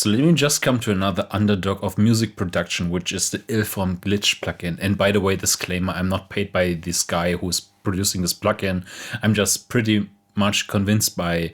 So let me just come to another underdog of music production, which is the Illformed Glitch plugin. And by the way, disclaimer, I'm not paid by this guy who's producing this plugin. I'm just pretty much convinced by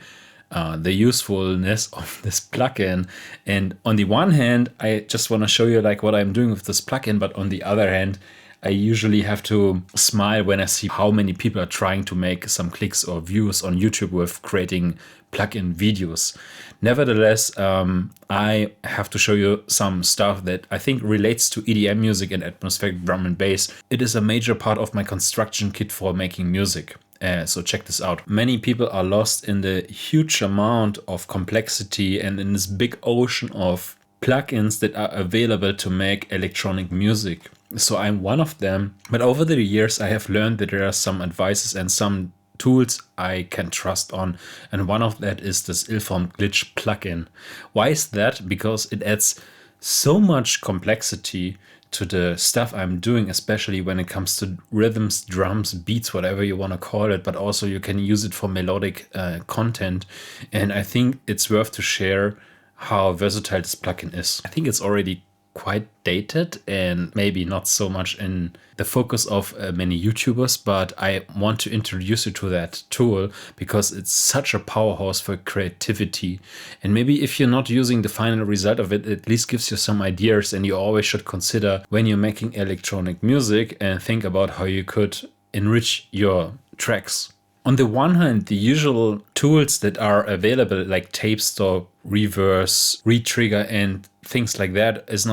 the usefulness of this plugin. And on the one hand, I just want to show you like what I'm doing with this plugin. But on the other hand, I usually have to smile when I see how many people are trying to make some clicks or views on YouTube with creating plugin videos. Nevertheless, I have to show you some stuff that I think relates to EDM music and atmospheric drum and bass. It is a major part of my construction kit for making music. So check this out. Many people are lost in the huge amount of complexity and in this big ocean of plugins that are available to make electronic music. So I'm one of them. But over the years, I have learned that there are some advices and some tools I can trust on. And one of that is this Illformed Glitch plugin. Why is that? Because it adds so much complexity to the stuff I'm doing, especially when it comes to rhythms, drums, beats, whatever you want to call it, but also you can use it for melodic content. And I think it's worth to share how versatile this plugin is. I think it's already quite dated and maybe not so much in the focus of many YouTubers, but I want to introduce you to that tool because it's such a powerhouse for creativity. And maybe if you're not using the final result of it, at least gives you some ideas, and you always should consider when you're making electronic music and think about how you could enrich your tracks. On the one hand, the usual tools that are available like tape stop, reverse, retrigger, and things like that is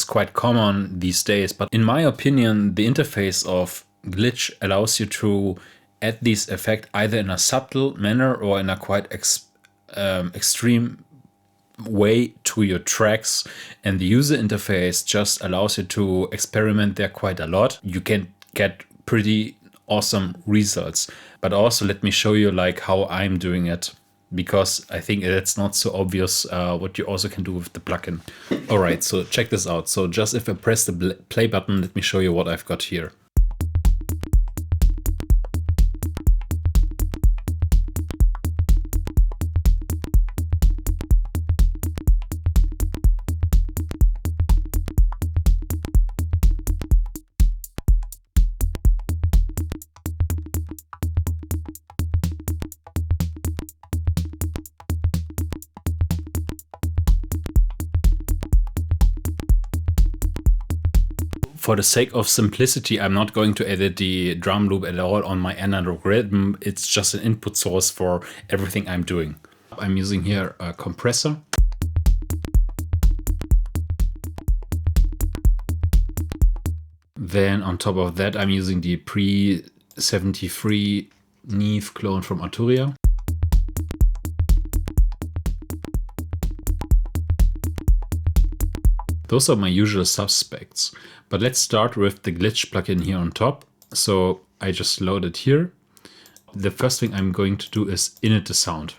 quite common these days. But in my opinion, the interface of Glitch allows you to add these effects either in a subtle manner or in a quite extreme way to your tracks. And the user interface just allows you to experiment there quite a lot. You can get pretty awesome results. But also let me show you like how I'm doing it, because I think it's not so obvious what you also can do with the plugin. All right, so check this out. So just if I press the play button, let me show you what I've got here. For the sake of simplicity, I'm not going to edit the drum loop at all on my analog rytm. It's just an input source for everything I'm doing. I'm using here a compressor. Then on top of that, I'm using the pre-73 Neve clone from Arturia. Those are my usual suspects. But let's start with the Glitch plugin here on top. So I just load it here. The first thing I'm going to do is init the sound.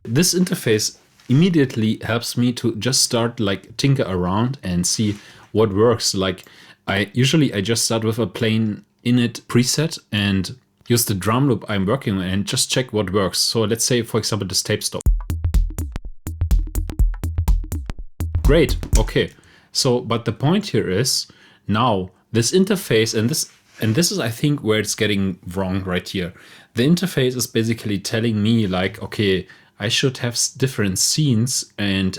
This interface immediately helps me to just start like tinker around and see what works. Like I just start with a plain init preset and use the drum loop I'm working on and just check what works. So let's say, for example, this tape stop. Great, okay. So, but the point here is now this interface, and this is, I think, where it's getting wrong right here. The interface is basically telling me like, okay, I should have different scenes and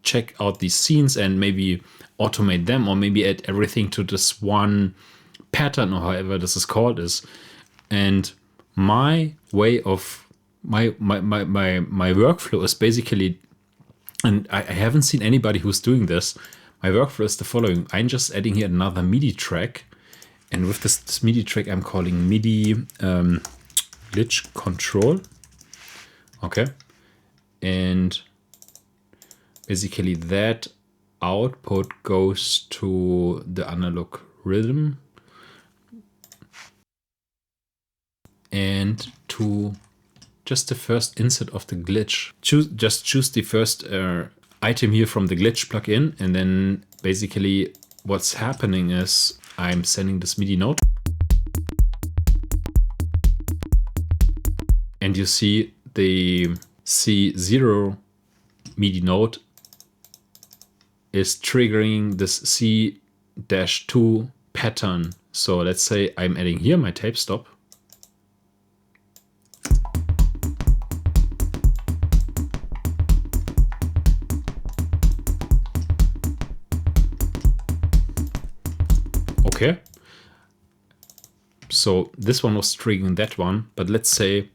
check out these scenes and maybe automate them, or maybe add everything to this one pattern, or however this is called is. And my way of my workflow is basically, and I haven't seen anybody who's doing this. My workflow is the following. I'm just adding here another Midi track, And with this MIDI track, I'm calling MIDI glitch control. Okay. And basically that output goes to the analog rhythm and to just the first insert of the glitch. Just choose the first item here from the glitch plugin, and then basically what's happening is I'm sending this MIDI note, and you see the C0 MIDI note is triggering this C-2 pattern. So let's say I'm adding here my tape stop. Okay. So this one was triggering that one, but let's say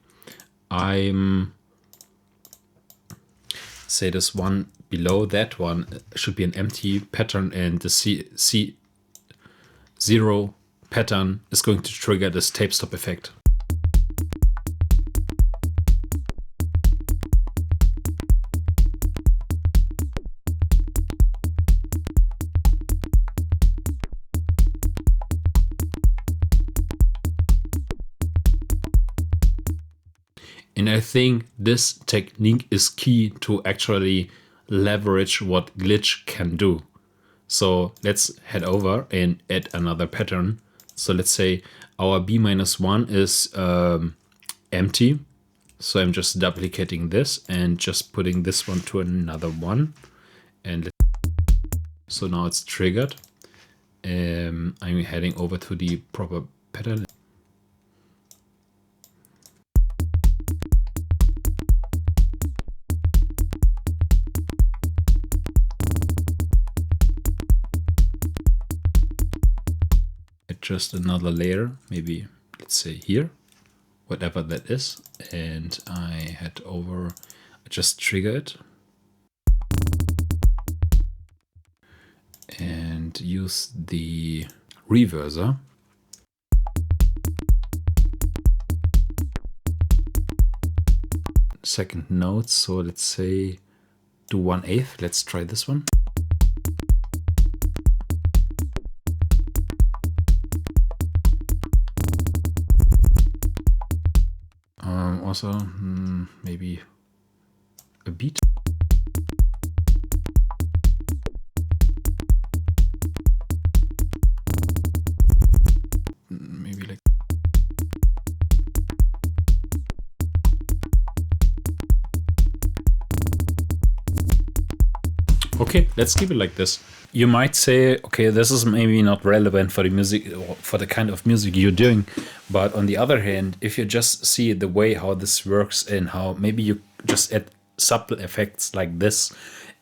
say this one below that one should be an empty pattern, and the C0 pattern is going to trigger this tape stop effect. And I think this technique is key to actually leverage what glitch can do. So let's head over and add another pattern. So let's say our B-1 is empty. So I'm just duplicating this and just putting this one to another one. And so now it's triggered. I'm heading over to the proper pattern. Just another layer, maybe let's say here, whatever that is, and I head over, I just trigger it and use the reverser. Second note, so let's say do 1/8. Let's try this one. Also, maybe a beat. Maybe like. Okay, let's keep it like this. You might say, okay, this is maybe not relevant for the music, or for the kind of music you're doing. But on the other hand, if you just see the way how this works and how maybe you just add subtle effects like this,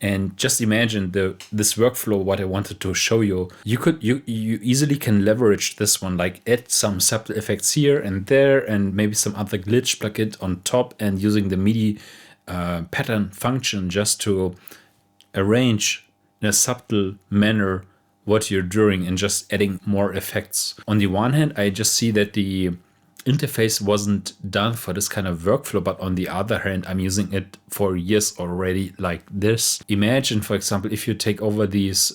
and just imagine this workflow, what I wanted to show you, you easily can leverage this one, like add some subtle effects here and there, and maybe some other glitch plugin on top, and using the MIDI pattern function just to arrange in a subtle manner what you're doing and just adding more effects. On the one hand, I just see that the interface wasn't done for this kind of workflow, but on the other hand, I'm using it for years already like this. Imagine, for example, if you take over these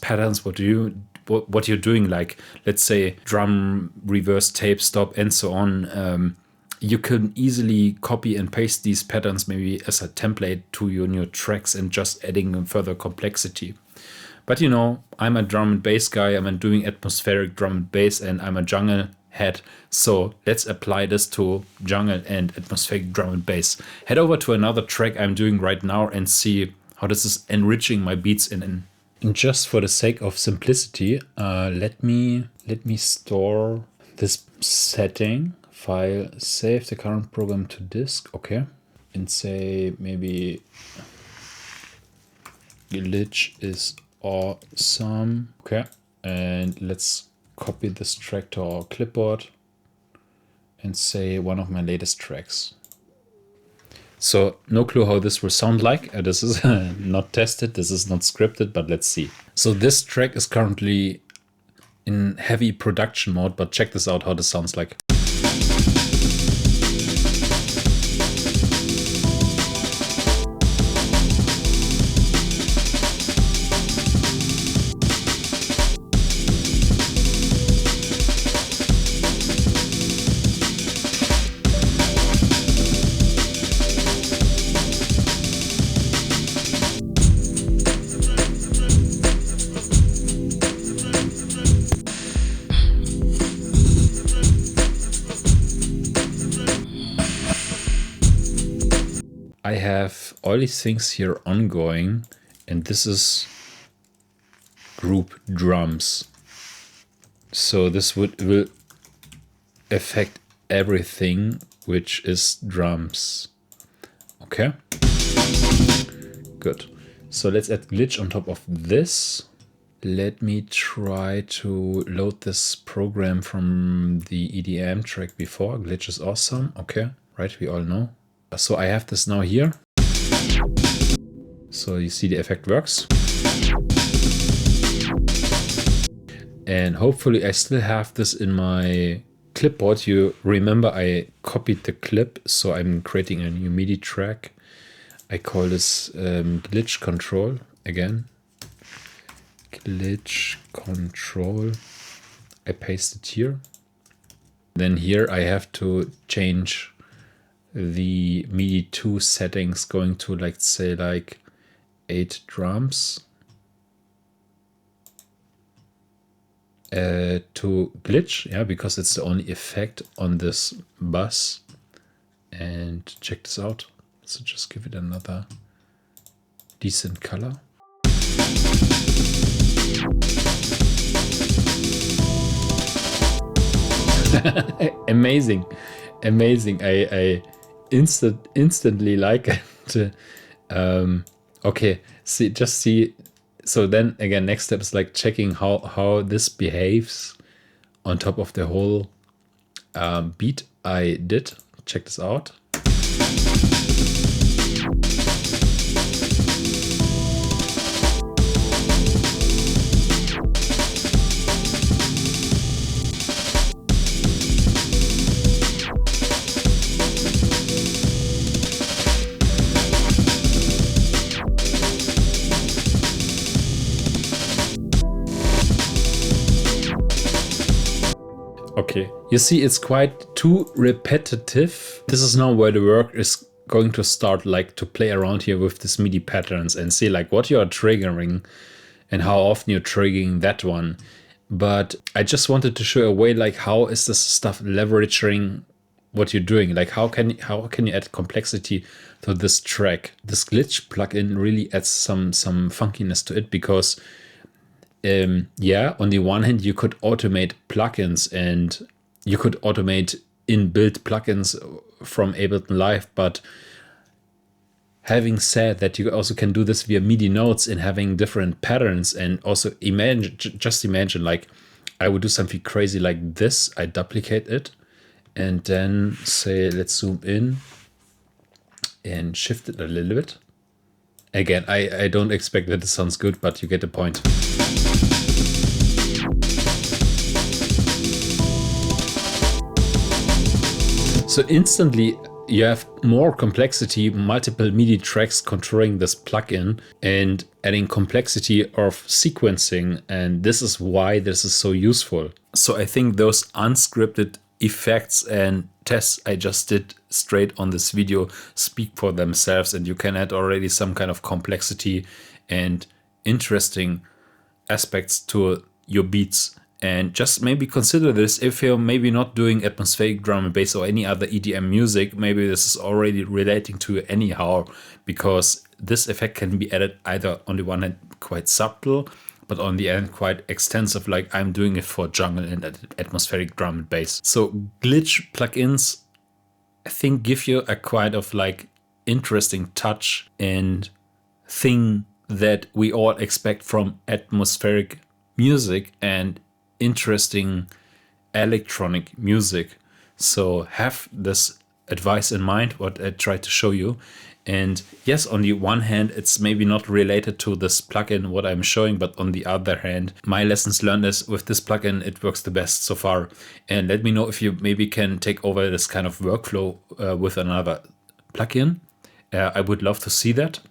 patterns, what you're doing, like let's say drum, reverse, tape, stop, and so on. You can easily copy and paste these patterns maybe as a template to your new tracks and just adding further complexity. But you know, I'm a drum and bass guy, I'm doing atmospheric drum and bass, and I'm a jungle head. So let's apply this to jungle and atmospheric drum and bass. Head over to another track I'm doing right now and see how this is enriching my beats. And just for the sake of simplicity, let me store this setting file, save the current program to disk, okay, and say maybe glitch is awesome, okay, and let's copy this track to our clipboard and say one of my latest tracks. So no clue how this will sound like. This is not tested, this is not scripted, but let's see. So this track is currently in heavy production mode, but check this out how this sounds like. I have all these things here ongoing, and this is group drums. So this will affect everything which is drums. Okay, good. So let's add glitch on top of this. Let me try to load this program from the EDM track before. Glitch is awesome. Okay, right, we all know. So I have this now here. So you see the effect works. And hopefully I still have this in my clipboard. You remember I copied the clip, so I'm creating a new Midi track. I call this glitch control again. Glitch control. I paste it here. Then here I have to change the Midi 2 settings, going to like say like 8 drums to glitch, yeah, because it's the only effect on this bus. And check this out. So just give it another decent color. Amazing, amazing. I instantly like it. Okay, see. So then again, next step is like checking how this behaves on top of the whole beat I did. Check this out. Okay, you see it's quite too repetitive. This is now where the work is going to start, like to play around here with this MIDI patterns and see like what you are triggering and how often you're triggering that one. But I just wanted to show a way like how is this stuff leveraging what you're doing? Like how can you add complexity to this track? This glitch plugin really adds some funkiness to it, because yeah, on the one hand, you could automate plugins and you could automate inbuilt plugins from Ableton Live. But having said that, you also can do this via MIDI notes and having different patterns. And also just imagine like I would do something crazy like this. I duplicate it and then say, let's zoom in and shift it a little bit. Again, I don't expect that it sounds good, but you get the point. So instantly you have more complexity, multiple MIDI tracks controlling this plugin and adding complexity of sequencing. And this is why this is so useful. So I think those unscripted effects and tests I just did straight on this video speak for themselves, and you can add already some kind of complexity and interesting aspects to your beats. And just maybe consider this if you're maybe not doing atmospheric drum and bass or any other EDM music. Maybe this is already relating to you anyhow, because this effect can be added either on the one hand quite subtle, but on the end quite extensive, like I'm doing it for jungle and atmospheric drum and bass. So glitch plugins, I think, give you a quite of like interesting touch and thing that we all expect from atmospheric music and interesting electronic music. So have this advice in mind, what I tried to show you. And yes, on the one hand, it's maybe not related to this plugin, what I'm showing, but on the other hand, my lessons learned is with this plugin, it works the best so far. And let me know if you maybe can take over this kind of workflow with another plugin. I would love to see that.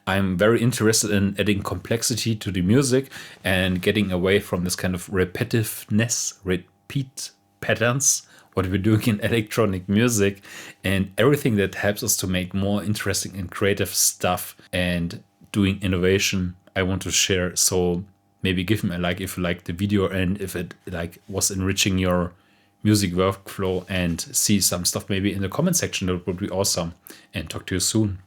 I'm very interested in adding complexity to the music and getting away from this kind of repetitiveness, repeat patterns, what we're doing in electronic music, and everything that helps us to make more interesting and creative stuff and doing innovation I want to share. So maybe give me a like if you like the video and if it like was enriching your music workflow, and see some stuff maybe in the comment section. That would be awesome. And talk to you soon.